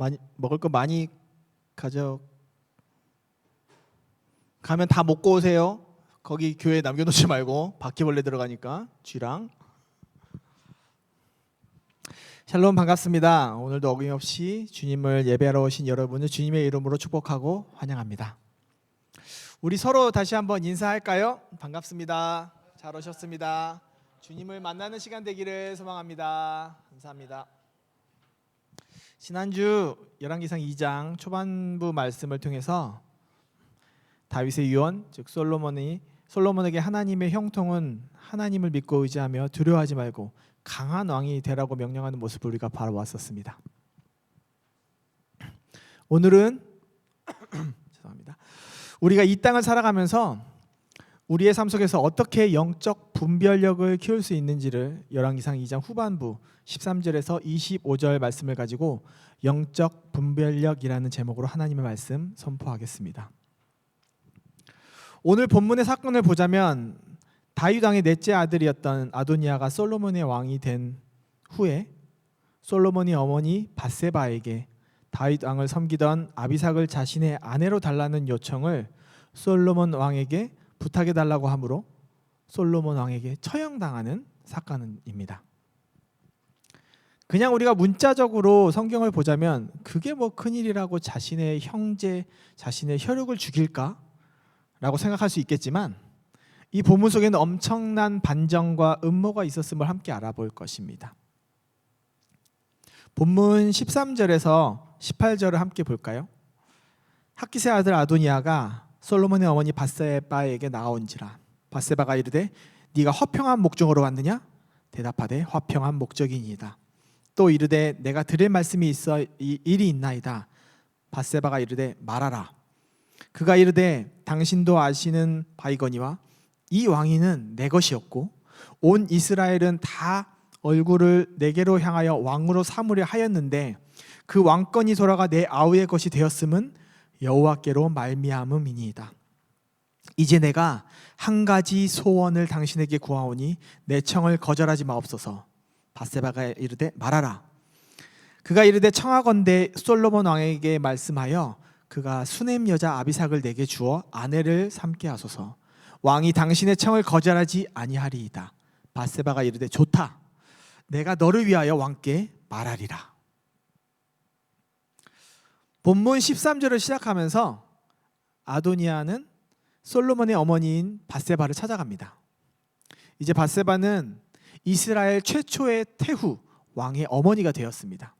많이 먹을 거 많이 가져 가면 다 먹고 오세요. 거기 교회에 남겨놓지 말고 바퀴벌레 들어가니까 쥐랑. 샬롬 반갑습니다. 오늘도 어김없이 주님을 예배하러 오신 여러분을 주님의 이름으로 축복하고 환영합니다. 우리 서로 다시 한번 인사할까요? 반갑습니다. 잘 오셨습니다. 주님을 만나는 시간 되기를 소망합니다. 감사합니다. 지난주 열왕기상 2장 초반부 말씀을 통해서 다윗의 유언, 즉 솔로몬에게 하나님의 형통은 하나님을 믿고 의지하며 두려워하지 말고 강한 왕이 되라고 명령하는 모습을 우리가 바라보았었습니다. 오늘은 죄송합니다. 우리가 이 땅을 살아가면서 우리의 삶 속에서 어떻게 영적 분별력을 키울 수 있는지를 열왕기상 2장 후반부 13절에서 25절 말씀을 가지고 영적 분별력이라는 제목으로 하나님의 말씀 선포하겠습니다. 오늘 본문의 사건을 보자면 다윗 왕의 넷째 아들이었던 아도니아가 솔로몬의 왕이 된 후에 솔로몬이 어머니 밧세바에게 다윗 왕을 섬기던 아비삭을 자신의 아내로 달라는 요청을 솔로몬 왕에게 부탁해달라고 하므로 솔로몬 왕에게 처형당하는 사건입니다. 그냥 우리가 문자적으로 성경을 보자면 그게 뭐 큰일이라고 자신의 형제, 자신의 혈육을 죽일까? 라고 생각할 수 있겠지만 이 본문 속에는 엄청난 반전과 음모가 있었음을 함께 알아볼 것입니다. 본문 13절에서 18절을 함께 볼까요? 학기스의 아들 아도니아가 솔로몬의 어머니 밧세바에게 나아온지라 밧세바가 이르되 네가 화평한 목적으로 왔느냐? 대답하되 화평한 목적이니이다. 또 이르되 내가 들을 말씀이 있어 일이 있나이다. 밧세바가 이르되 말하라. 그가 이르되 당신도 아시는 바이거니와 이 왕위는 내 것이었고 온 이스라엘은 다 얼굴을 내게로 향하여 왕으로 삼으려 하였는데 그 왕권이 돌아가 내 아우의 것이 되었음은 여호와께로 말미암음이니이다. 이제 내가 한 가지 소원을 당신에게 구하오니 내 청을 거절하지 마옵소서. 밧세바가 이르되 말하라. 그가 이르되 청하건대 솔로몬 왕에게 말씀하여 그가 수넴 여자 아비삭을 내게 주어 아내를 삼게 하소서. 왕이 당신의 청을 거절하지 아니하리이다. 밧세바가 이르되 좋다. 내가 너를 위하여 왕께 말하리라. 본문 13절을 시작하면서 아도니아는 솔로몬의 어머니인 밧세바를 찾아갑니다. 이제 밧세바는 이스라엘 최초의 태후 왕의 어머니가 되었습니다.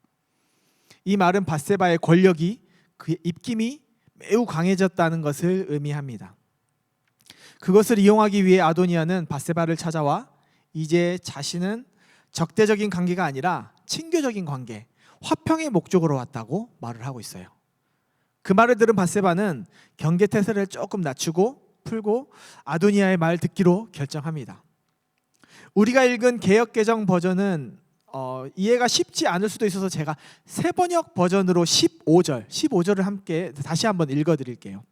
이 말은 밧세바의 권력이 그의 입김이 매우 강해졌다는 것을 의미합니다. 그것을 이용하기 위해 아도니아는 밧세바를 찾아와 이제 자신은 적대적인 관계가 아니라 친교적인 관계, 화평의 목적으로 왔다고 말을 하고 있어요. 그 말을 들은 밧세바는 경계태세를 조금 낮추고 풀고 아도니아의 말 듣기로 결정합니다. 우리가 읽은 개역개정 버전은 이해가 쉽지 않을 수도 있어서 제가 새번역 버전으로 15절을 함께 다시 한번 읽어드릴게요.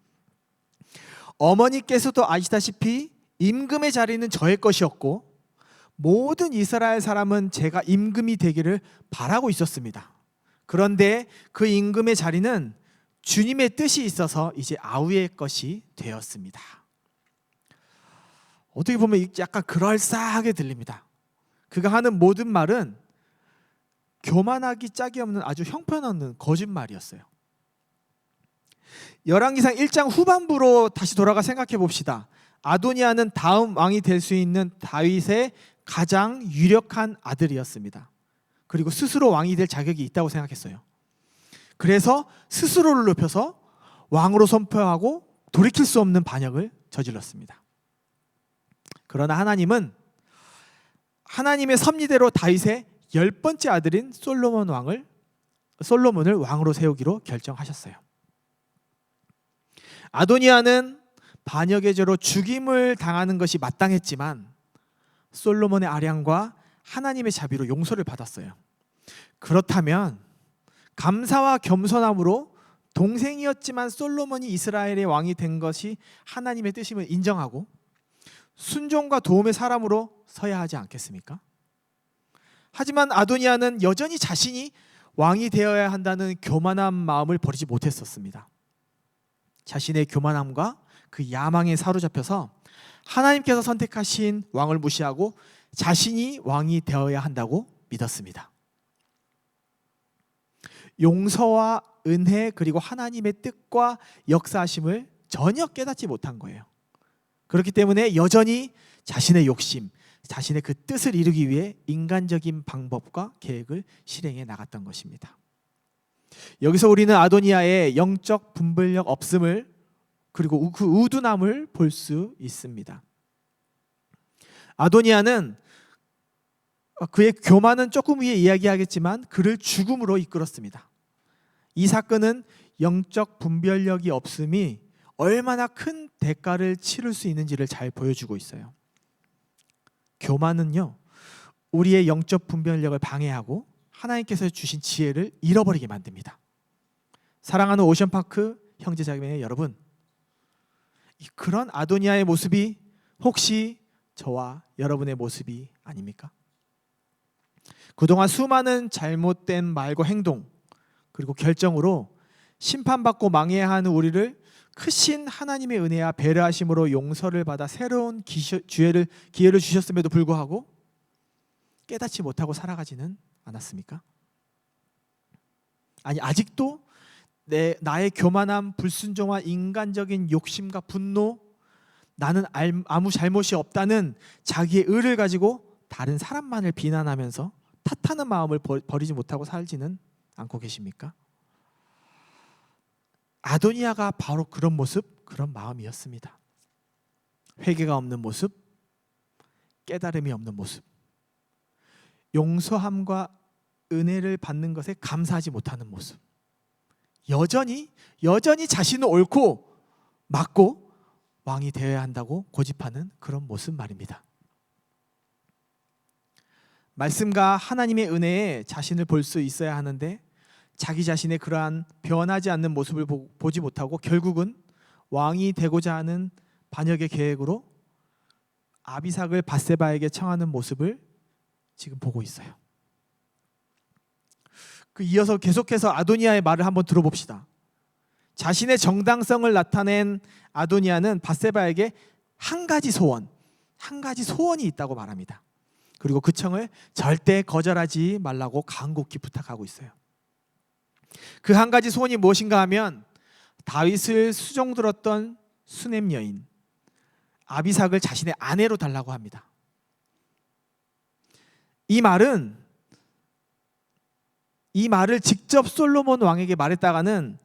어머니께서도 아시다시피 임금의 자리는 저의 것이었고 모든 이스라엘 사람은 제가 임금이 되기를 바라고 있었습니다. 그런데 그 임금의 자리는 주님의 뜻이 있어서 이제 아우의 것이 되었습니다. 어떻게 보면 약간 그럴싸하게 들립니다. 그가 하는 모든 말은 교만하기 짝이 없는 아주 형편없는 거짓말이었어요. 열왕기상 1장 후반부로 다시 돌아가 생각해 봅시다. 아도니아는 다음 왕이 될 수 있는 다윗의 가장 유력한 아들이었습니다. 그리고 스스로 왕이 될 자격이 있다고 생각했어요. 그래서 스스로를 높여서 왕으로 선포하고 돌이킬 수 없는 반역을 저질렀습니다. 그러나 하나님은 하나님의 섭리대로 다윗의 10번째 아들인 솔로몬을 왕으로 세우기로 결정하셨어요. 아도니아는 반역의 죄로 죽임을 당하는 것이 마땅했지만 솔로몬의 아량과 하나님의 자비로 용서를 받았어요. 그렇다면 감사와 겸손함으로 동생이었지만 솔로몬이 이스라엘의 왕이 된 것이 하나님의 뜻임을 인정하고 순종과 도움의 사람으로 서야 하지 않겠습니까? 하지만 아도니아는 여전히 자신이 왕이 되어야 한다는 교만한 마음을 버리지 못했었습니다. 자신의 교만함과 그 야망에 사로잡혀서 하나님께서 선택하신 왕을 무시하고 자신이 왕이 되어야 한다고 믿었습니다. 용서와 은혜 그리고 하나님의 뜻과 역사하심을 전혀 깨닫지 못한 거예요. 그렇기 때문에 여전히 자신의 욕심, 자신의 그 뜻을 이루기 위해 인간적인 방법과 계획을 실행해 나갔던 것입니다. 여기서 우리는 아도니아의 영적 분별력 없음을 그리고 그 우둔함을 볼 수 있습니다. 아도니아는 그의 교만은 조금 위에 이야기하겠지만 그를 죽음으로 이끌었습니다. 이 사건은 영적 분별력이 없음이 얼마나 큰 대가를 치를 수 있는지를 잘 보여주고 있어요. 교만은요, 우리의 영적 분별력을 방해하고 하나님께서 주신 지혜를 잃어버리게 만듭니다. 사랑하는 오션파크 형제자매 여러분, 그런 아도니아의 모습이 혹시 저와 여러분의 모습이 아닙니까? 그동안 수많은 잘못된 말과 행동 그리고 결정으로 심판받고 망해야 하는 우리를 크신 하나님의 은혜와 배려하심으로 용서를 받아 새로운 기회를 주셨음에도 불구하고 깨닫지 못하고 살아가지는 않았습니까? 아니, 아직도 나의 교만함, 불순종과 인간적인 욕심과 분노, 나는 아무 잘못이 없다는 자기의 의를 가지고 다른 사람만을 비난하면서 탓하는 마음을 버리지 못하고 살지는 않고 계십니까? 아도니아가 바로 그런 모습, 그런 마음이었습니다. 회개가 없는 모습, 깨달음이 없는 모습, 용서함과 은혜를 받는 것에 감사하지 못하는 모습, 여전히 자신은 옳고 맞고 왕이 되어야 한다고 고집하는 그런 모습 말입니다. 말씀과 하나님의 은혜에 자신을 볼 수 있어야 하는데 자기 자신의 그러한 변하지 않는 모습을 보지 못하고 결국은 왕이 되고자 하는 반역의 계획으로 아비삭을 밧세바에게 청하는 모습을 지금 보고 있어요. 이어서 계속해서 아도니아의 말을 한번 들어봅시다. 자신의 정당성을 나타낸 아도니아는 밧세바에게 한 가지 소원이 있다고 말합니다. 그리고 그 청을 절대 거절하지 말라고 간곡히 부탁하고 있어요. 그 한 가지 소원이 무엇인가 하면 다윗을 수종들었던 수넴 여인 아비삭을 자신의 아내로 달라고 합니다. 이 말을 직접 솔로몬 왕에게 말했다가는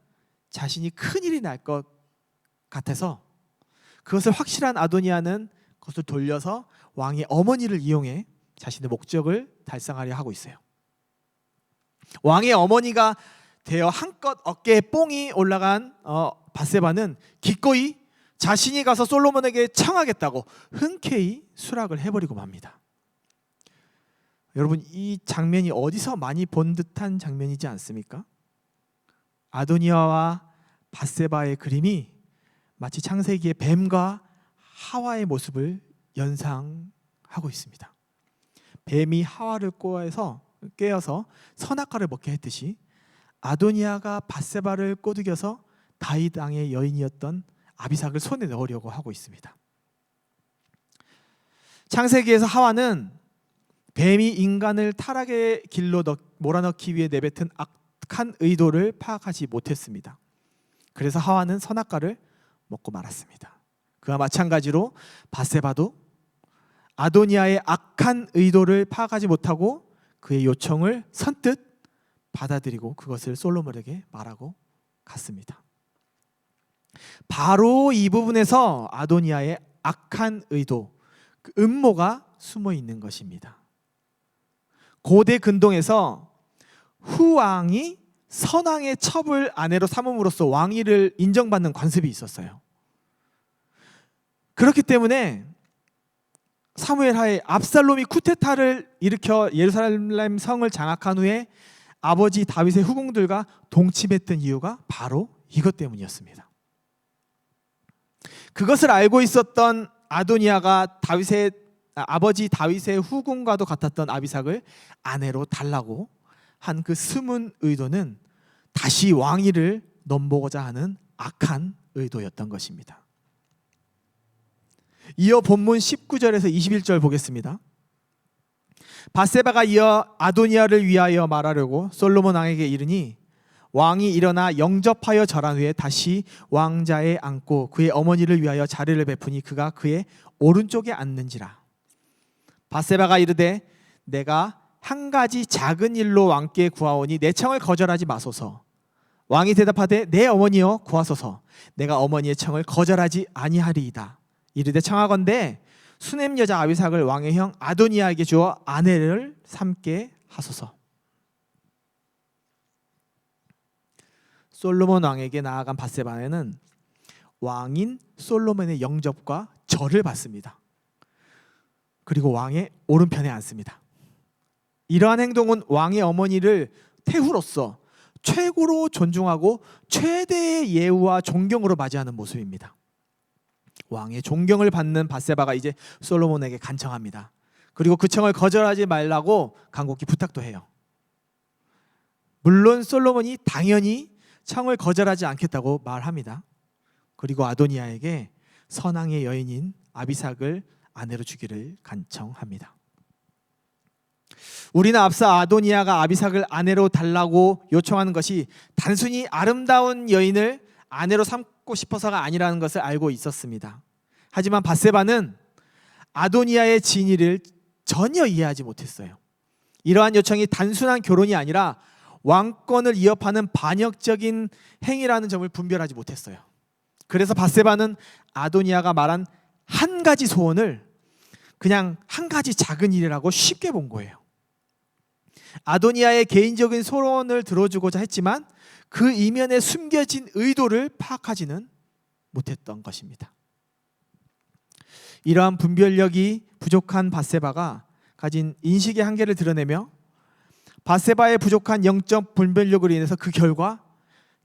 자신이 큰일이 날 것 같아서 그것을 확실한 아도니아는 그것을 돌려서 왕의 어머니를 이용해 자신의 목적을 달성하려 하고 있어요. 왕의 어머니가 되어 한껏 어깨에 뽕이 올라간 밧세바는 기꺼이 자신이 가서 솔로몬에게 청하겠다고 흔쾌히 수락을 해버리고 맙니다. 여러분, 이 장면이 어디서 많이 본 듯한 장면이지 않습니까? 아도니아와 밧세바의 그림이 마치 창세기의 뱀과 하와의 모습을 연상하고 있습니다. 뱀이 하와를 꿰어서 선악과를 먹게 했듯이 아도니아가 밧세바를 꼬드겨서 다윗 왕의 여인이었던 아비삭을 손에 넣으려고 하고 있습니다. 창세기에서 하와는 뱀이 인간을 타락의 길로 몰아넣기 위해 내뱉은 악한 의도를 파악하지 못했습니다. 그래서 하와는 선악과를 먹고 말았습니다. 그와 마찬가지로 밧세바도 아도니아의 악한 의도를 파악하지 못하고 그의 요청을 선뜻 받아들이고 그것을 솔로몬에게 말하고 갔습니다. 바로 이 부분에서 아도니아의 악한 의도, 그 음모가 숨어 있는 것입니다. 고대 근동에서 후왕이 선왕의 첩을 아내로 삼음으로써 왕위를 인정받는 관습이 있었어요. 그렇기 때문에 사무엘하에 압살롬이 쿠데타를 일으켜 예루살렘 성을 장악한 후에 아버지 다윗의 후궁들과 동침했던 이유가 바로 이것 때문이었습니다. 그것을 알고 있었던 아도니아가 아버지 다윗의 후궁과도 같았던 아비삭을 아내로 달라고 한 그 숨은 의도는 다시 왕위를 넘보고자 하는 악한 의도였던 것입니다. 이어 본문 19절에서 21절 보겠습니다. 밧세바가 이어 아도니아를 위하여 말하려고 솔로몬 왕에게 이르니 왕이 일어나 영접하여 절한 후에 다시 왕자에 앉고 그의 어머니를 위하여 자리를 베푸니 그가 그의 오른쪽에 앉는지라. 밧세바가 이르되 내가 한 가지 작은 일로 왕께 구하오니 내 청을 거절하지 마소서. 왕이 대답하되 내 어머니여 구하소서. 내가 어머니의 청을 거절하지 아니하리이다. 이르되 청하건대 수넴 여자 아비삭을 왕의 형 아도니아에게 주어 아내를 삼게 하소서. 솔로몬 왕에게 나아간 밧세바는 왕인 솔로몬의 영접과 절을 받습니다. 그리고 왕의 오른편에 앉습니다. 이러한 행동은 왕의 어머니를 태후로서 최고로 존중하고 최대의 예우와 존경으로 맞이하는 모습입니다. 왕의 존경을 받는 밧세바가 이제 솔로몬에게 간청합니다. 그리고 그 청을 거절하지 말라고 간곡히 부탁도 해요. 물론 솔로몬이 당연히 청을 거절하지 않겠다고 말합니다. 그리고 아도니아에게 선왕의 여인인 아비삭을 아내로 주기를 간청합니다. 우리는 앞서 아도니아가 아비삭을 아내로 달라고 요청하는 것이 단순히 아름다운 여인을 아내로 삼고 싶어서가 아니라는 것을 알고 있었습니다. 하지만 밧세바는 아도니아의 진의를 전혀 이해하지 못했어요. 이러한 요청이 단순한 결혼이 아니라 왕권을 위협하는 반역적인 행위라는 점을 분별하지 못했어요. 그래서 밧세바는 아도니아가 말한 한 가지 소원을 그냥 한 가지 작은 일이라고 쉽게 본 거예요. 아도니아의 개인적인 소원을 들어주고자 했지만 그 이면에 숨겨진 의도를 파악하지는 못했던 것입니다. 이러한 분별력이 부족한 밧세바가 가진 인식의 한계를 드러내며 밧세바의 부족한 영적 분별력으로 인해서 그 결과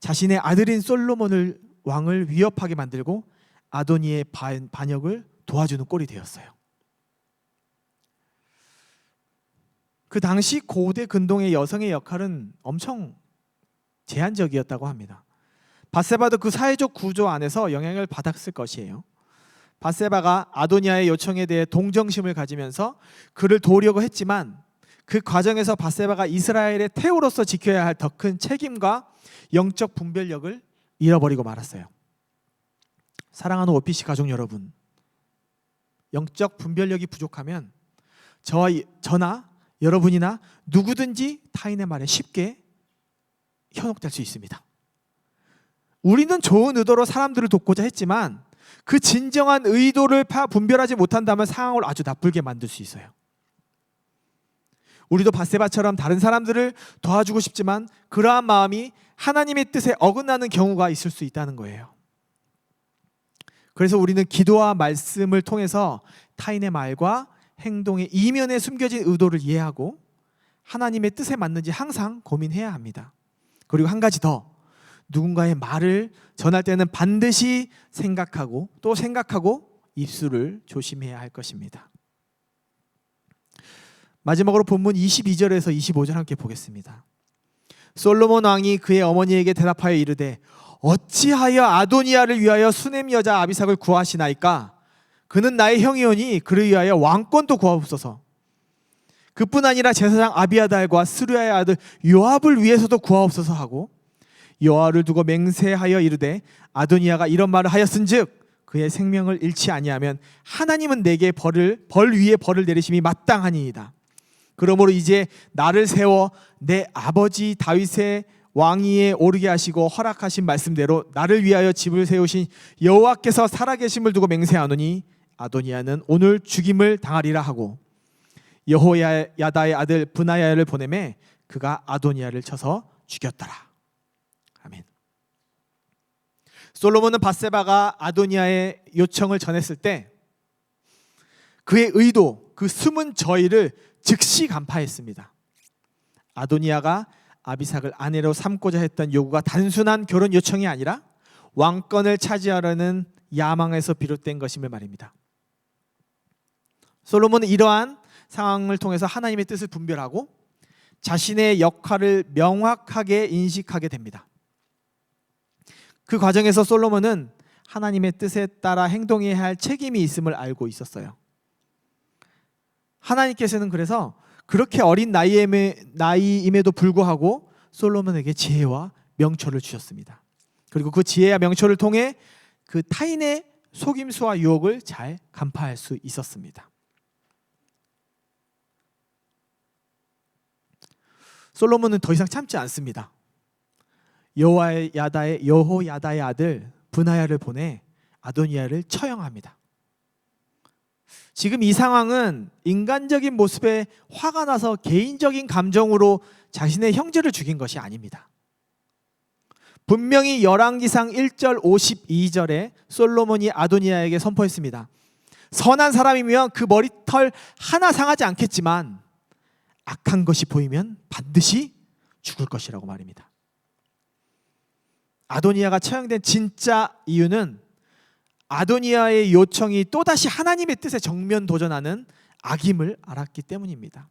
자신의 아들인 솔로몬을 왕을 위협하게 만들고 아도니아의 반역을 도와주는 꼴이 되었어요. 그 당시 고대 근동의 여성의 역할은 엄청 제한적이었다고 합니다. 밧세바도 그 사회적 구조 안에서 영향을 받았을 것이에요. 밧세바가 아도니아의 요청에 대해 동정심을 가지면서 그를 도우려고 했지만 그 과정에서 밧세바가 이스라엘의 태우로서 지켜야 할 더 큰 책임과 영적 분별력을 잃어버리고 말았어요. 사랑하는 OPC 가족 여러분, 영적 분별력이 부족하면 저나 여러분이나 누구든지 타인의 말에 쉽게 현혹될 수 있습니다. 우리는 좋은 의도로 사람들을 돕고자 했지만 그 진정한 의도를 분별하지 못한다면 상황을 아주 나쁘게 만들 수 있어요. 우리도 밧세바처럼 다른 사람들을 도와주고 싶지만 그러한 마음이 하나님의 뜻에 어긋나는 경우가 있을 수 있다는 거예요. 그래서 우리는 기도와 말씀을 통해서 타인의 말과 행동의 이면에 숨겨진 의도를 이해하고 하나님의 뜻에 맞는지 항상 고민해야 합니다. 그리고 한 가지 더, 누군가의 말을 전할 때는 반드시 생각하고 또 생각하고 입술을 조심해야 할 것입니다. 마지막으로 본문 22절에서 25절 함께 보겠습니다. 솔로몬 왕이 그의 어머니에게 대답하여 이르되 어찌하여 아도니아를 위하여 수넴 여자 아비삭을 구하시나이까? 그는 나의 형이오니 그를 위하여 왕권도 구하옵소서. 그뿐 아니라 제사장 아비아달과 스루야의 아들 요압을 위해서도 구하옵소서 하고 여호와를 두고 맹세하여 이르되 아도니아가 이런 말을 하였은즉 그의 생명을 잃지 아니하면 하나님은 내게 벌 위에 벌을 내리심이 마땅하니이다. 그러므로 이제 나를 세워 내 아버지 다윗의 왕위에 오르게 하시고 허락하신 말씀대로 나를 위하여 집을 세우신 여호와께서 살아계심을 두고 맹세하노니 아도니아는 오늘 죽임을 당하리라 하고 여호야다의 아들 브나야를 보내매 그가 아도니아를 쳐서 죽였더라. 아멘. 솔로몬은 밧세바가 아도니아의 요청을 전했을 때 그의 의도, 그 숨은 저의를 즉시 간파했습니다. 아도니아가 아비삭을 아내로 삼고자 했던 요구가 단순한 결혼 요청이 아니라 왕권을 차지하려는 야망에서 비롯된 것임을 말입니다. 솔로몬은 이러한 상황을 통해서 하나님의 뜻을 분별하고 자신의 역할을 명확하게 인식하게 됩니다. 그 과정에서 솔로몬은 하나님의 뜻에 따라 행동해야 할 책임이 있음을 알고 있었어요. 하나님께서는 그래서 그렇게 어린 나이임에도 불구하고 솔로몬에게 지혜와 명철을 주셨습니다. 그리고 그 지혜와 명철을 통해 그 타인의 속임수와 유혹을 잘 간파할 수 있었습니다. 솔로몬은 더 이상 참지 않습니다. 여호야다의 아들 브나야를 보내 아도니아를 처형합니다. 지금 이 상황은 인간적인 모습에 화가 나서 개인적인 감정으로 자신의 형제를 죽인 것이 아닙니다. 분명히 열왕기상 1절 52절에 솔로몬이 아도니아에게 선포했습니다. 선한 사람이면 그 머리털 하나 상하지 않겠지만 악한 것이 보이면 반드시 죽을 것이라고 말입니다. 아도니아가 처형된 진짜 이유는 아도니아의 요청이 또다시 하나님의 뜻에 정면 도전하는 악임을 알았기 때문입니다.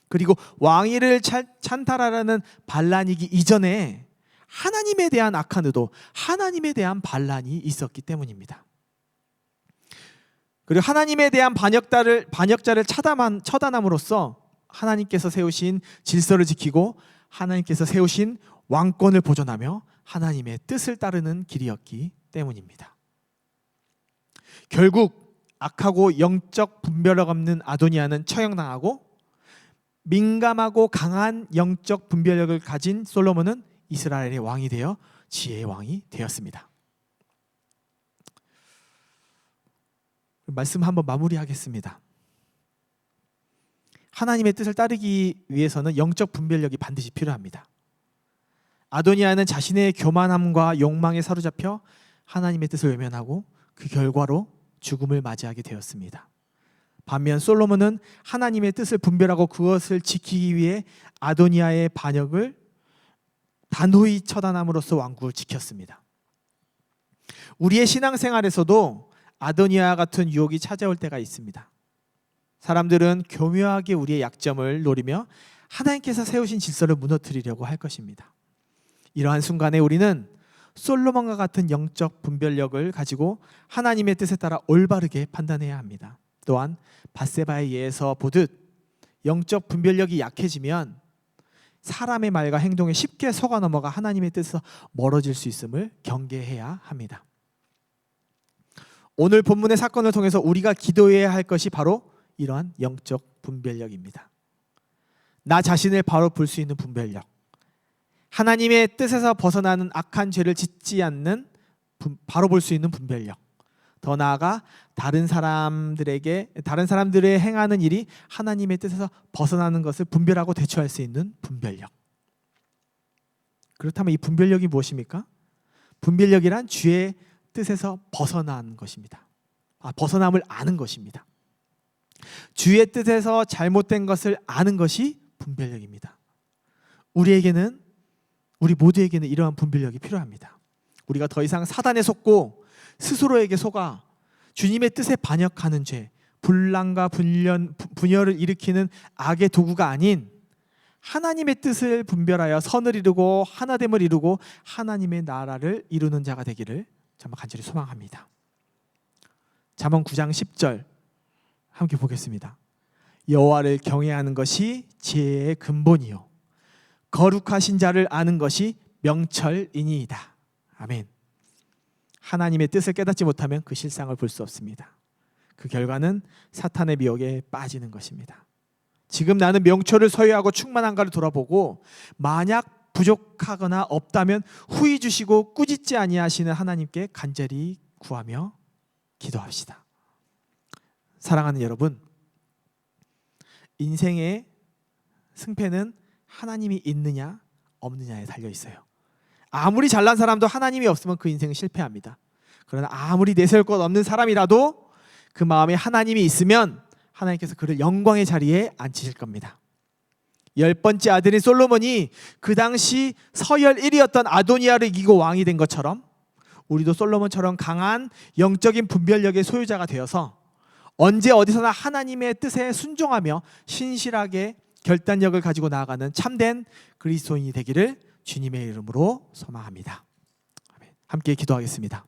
그리고 왕위를 찬탈하라는 반란이기 이전에 하나님에 대한 악한 의도, 하나님에 대한 반란이 있었기 때문입니다. 그리고 하나님에 대한 반역자를 처단함으로써 하나님께서 세우신 질서를 지키고 하나님께서 세우신 왕권을 보존하며 하나님의 뜻을 따르는 길이었기 때문입니다. 결국 악하고 영적 분별력 없는 아도니아는 처형당하고 민감하고 강한 영적 분별력을 가진 솔로몬은 이스라엘의 왕이 되어 지혜의 왕이 되었습니다. 말씀 한번 마무리하겠습니다. 하나님의 뜻을 따르기 위해서는 영적 분별력이 반드시 필요합니다. 아도니아는 자신의 교만함과 욕망에 사로잡혀 하나님의 뜻을 외면하고 그 결과로 죽음을 맞이하게 되었습니다. 반면 솔로몬은 하나님의 뜻을 분별하고 그것을 지키기 위해 아도니아의 반역을 단호히 처단함으로써 왕국을 지켰습니다. 우리의 신앙생활에서도 아도니아 같은 유혹이 찾아올 때가 있습니다. 사람들은 교묘하게 우리의 약점을 노리며 하나님께서 세우신 질서를 무너뜨리려고 할 것입니다. 이러한 순간에 우리는 솔로몬과 같은 영적 분별력을 가지고 하나님의 뜻에 따라 올바르게 판단해야 합니다. 또한 밧세바의 예에서 보듯 영적 분별력이 약해지면 사람의 말과 행동에 쉽게 속아 넘어가 하나님의 뜻에서 멀어질 수 있음을 경계해야 합니다. 오늘 본문의 사건을 통해서 우리가 기도해야 할 것이 바로 이러한 영적 분별력입니다. 나 자신을 바로 볼 수 있는 분별력, 하나님의 뜻에서 벗어나는 악한 죄를 짓지 않는 바로 볼 수 있는 분별력, 더 나아가 다른 사람들의 행하는 일이 하나님의 뜻에서 벗어나는 것을 분별하고 대처할 수 있는 분별력. 그렇다면 이 분별력이 무엇입니까? 분별력이란 주의 뜻에서 벗어난 것입니다. 벗어남을 아는 것입니다. 주의 뜻에서 잘못된 것을 아는 것이 분별력입니다. 우리 모두에게는 이러한 분별력이 필요합니다. 우리가 더 이상 사단에 속고 스스로에게 속아 주님의 뜻에 반역하는 죄, 분란과 분열을 일으키는 악의 도구가 아닌 하나님의 뜻을 분별하여 선을 이루고 하나됨을 이루고 하나님의 나라를 이루는 자가 되기를 정말 간절히 소망합니다. 잠언 9장 10절 함께 보겠습니다. 여호와를 경외하는 것이 지혜의 근본이요 거룩하신 자를 아는 것이 명철이니이다. 아멘. 하나님의 뜻을 깨닫지 못하면 그 실상을 볼 수 없습니다. 그 결과는 사탄의 미혹에 빠지는 것입니다. 지금 나는 명철을 소유하고 충만한가를 돌아보고 만약 부족하거나 없다면 후히 주시고 꾸짖지 아니하시는 하나님께 간절히 구하며 기도합시다. 사랑하는 여러분, 인생의 승패는 하나님이 있느냐 없느냐에 달려 있어요. 아무리 잘난 사람도 하나님이 없으면 그 인생은 실패합니다. 그러나 아무리 내세울 것 없는 사람이라도 그 마음에 하나님이 있으면 하나님께서 그를 영광의 자리에 앉히실 겁니다. 10번째 아들인 솔로몬이 그 당시 서열 1위였던 아도니아를 이기고 왕이 된 것처럼 우리도 솔로몬처럼 강한 영적인 분별력의 소유자가 되어서 언제 어디서나 하나님의 뜻에 순종하며 신실하게 결단력을 가지고 나아가는 참된 그리스도인이 되기를 주님의 이름으로 소망합니다. 함께 기도하겠습니다.